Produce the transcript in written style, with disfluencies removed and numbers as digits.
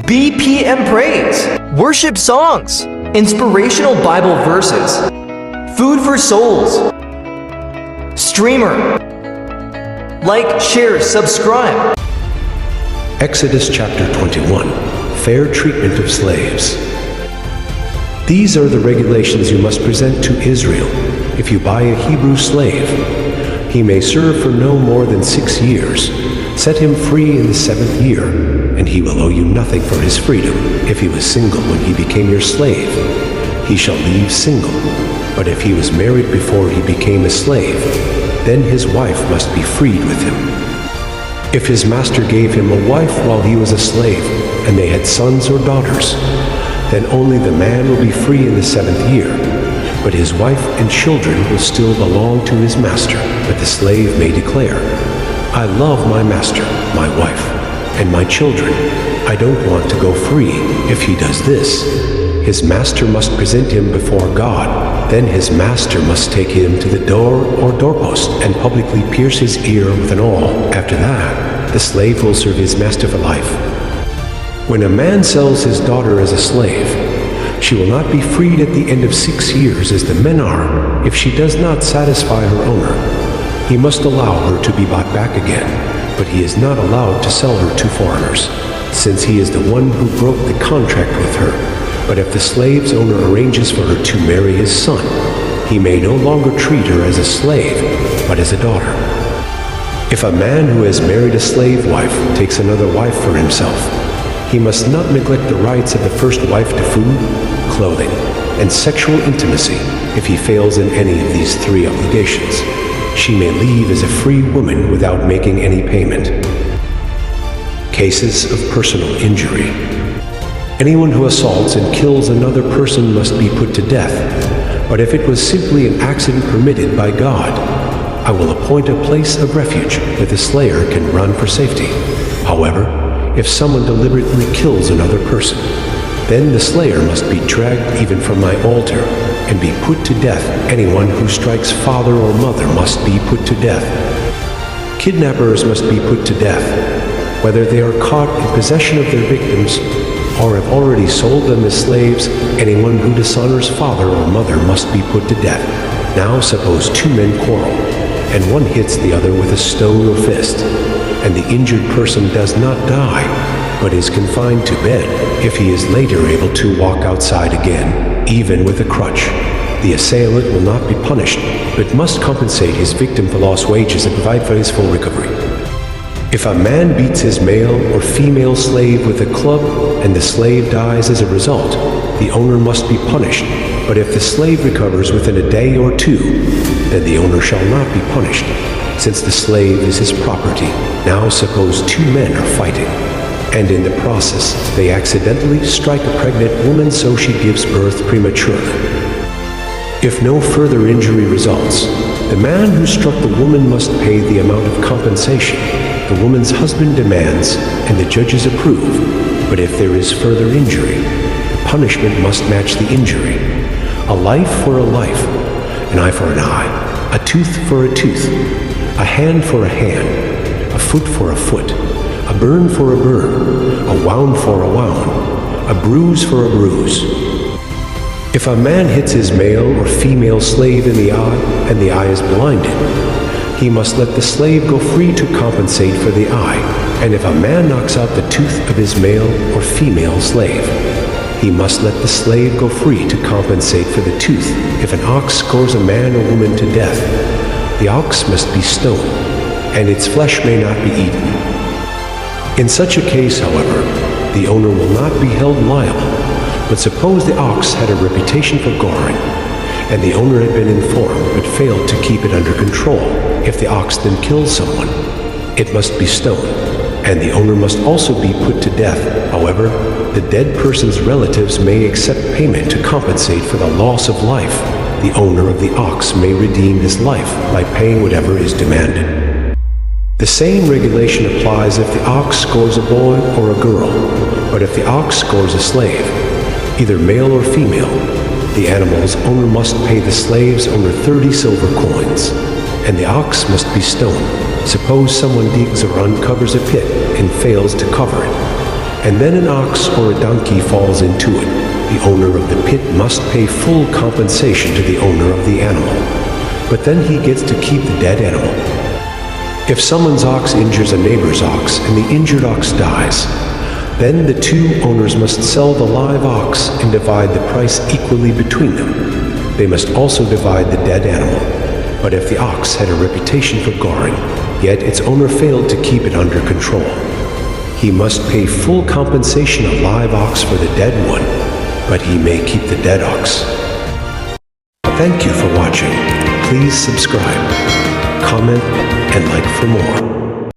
BPM praise, worship songs, inspirational Bible verses, food for souls, streamer. Like, share, subscribe. Exodus chapter 21, Fair Treatment of Slaves. These are the regulations you must present to Israel if you buy a Hebrew slave. He may serve for no more than 6 years. Set him free in the 7th year, and he will owe you nothing for his freedom. If he was single when he became your slave, he shall leave single. But if he was married before he became a slave, then his wife must be freed with him. If his master gave him a wife while he was a slave, and they had sons or daughters, then only the man will be free in the 7th year. But his wife and children will still belong to his master. But the slave may declare, I love my master, my wife, and my children. I don't want to go free. If he does this, his master must present him before God. Then his master must take him to the door or doorpost and publicly pierce his ear with an awl. After that, the slave will serve his master for life. When a man sells his daughter as a slave, she will not be freed at the end of 6 years as the men are if she does not satisfy her owner. He must allow her to be bought back again, but he is not allowed to sell her to foreigners, since he is the one who broke the contract with her. But if the slave's owner arranges for her to marry his son, he may no longer treat her as a slave, but as a daughter. If a man who has married a slave wife takes another wife for himself, he must not neglect the rights of the first wife to food, clothing, and sexual intimacy if he fails in any of these 3 obligations. She may leave as a free woman without making any payment. Cases of personal injury. Anyone who assaults and kills another person must be put to death. But if it was simply an accident permitted by God, I will appoint a place of refuge where the slayer can run for safety. However, if someone deliberately kills another person, then the slayer must be dragged even from my altar and be put to death. Anyone who strikes father or mother must be put to death. Kidnappers must be put to death, whether they are caught in possession of their victims or have already sold them as slaves. Anyone who dishonors father or mother must be put to death. Now suppose 2 men quarrel, and one hits the other with a stone or fist, and the injured person does not die, but is confined to bed. If he is later able to walk outside again, even with a crutch, the assailant will not be punished, but must compensate his victim for lost wages and provide for his full recovery. If a man beats his male or female slave with a club and the slave dies as a result, the owner must be punished. But if the slave recovers within a day or 2, then the owner shall not be punished, since the slave is his property. Now suppose 2 men are fighting, and in the process they accidentally strike a pregnant woman so she gives birth prematurely. If no further injury results, the man who struck the woman must pay the amount of compensation the woman's husband demands and the judges approve. But if there is further injury, the punishment must match the injury. A life for a life, an eye for an eye, a tooth for a tooth, a hand for a hand, a foot for a foot, a burn for a burn, a wound for a wound, a bruise for a bruise. If a man hits his male or female slave in the eye and the eye is blinded, he must let the slave go free to compensate for the eye. And if a man knocks out the tooth of his male or female slave, he must let the slave go free to compensate for the tooth. If an ox scores a man or woman to death, the ox must be stoned, and its flesh may not be eaten. In such a case, however, the owner will not be held liable. But suppose the ox had a reputation for goring, and the owner had been informed but failed to keep it under control. If the ox then kills someone, it must be stoned, and the owner must also be put to death. However, the dead person's relatives may accept payment to compensate for the loss of life. The owner of the ox may redeem his life by paying whatever is demanded. The same regulation applies if the ox scores a boy or a girl, but if the ox scores a slave, either male or female, the animal's owner must pay the slave's owner 30 silver coins, and the ox must be stoned. Suppose someone digs or uncovers a pit and fails to cover it, and then an ox or a donkey falls into it, the owner of the pit must pay full compensation to the owner of the animal. But then he gets to keep the dead animal. If someone's ox injures a neighbor's ox and the injured ox dies, then the two owners must sell the live ox and divide the price equally between them. They must also divide the dead animal. But if the ox had a reputation for goring, yet its owner failed to keep it under control, he must pay full compensation of live ox for the dead one, but he may keep the dead ox. Thank you for watching. Please subscribe, comment, and like for more.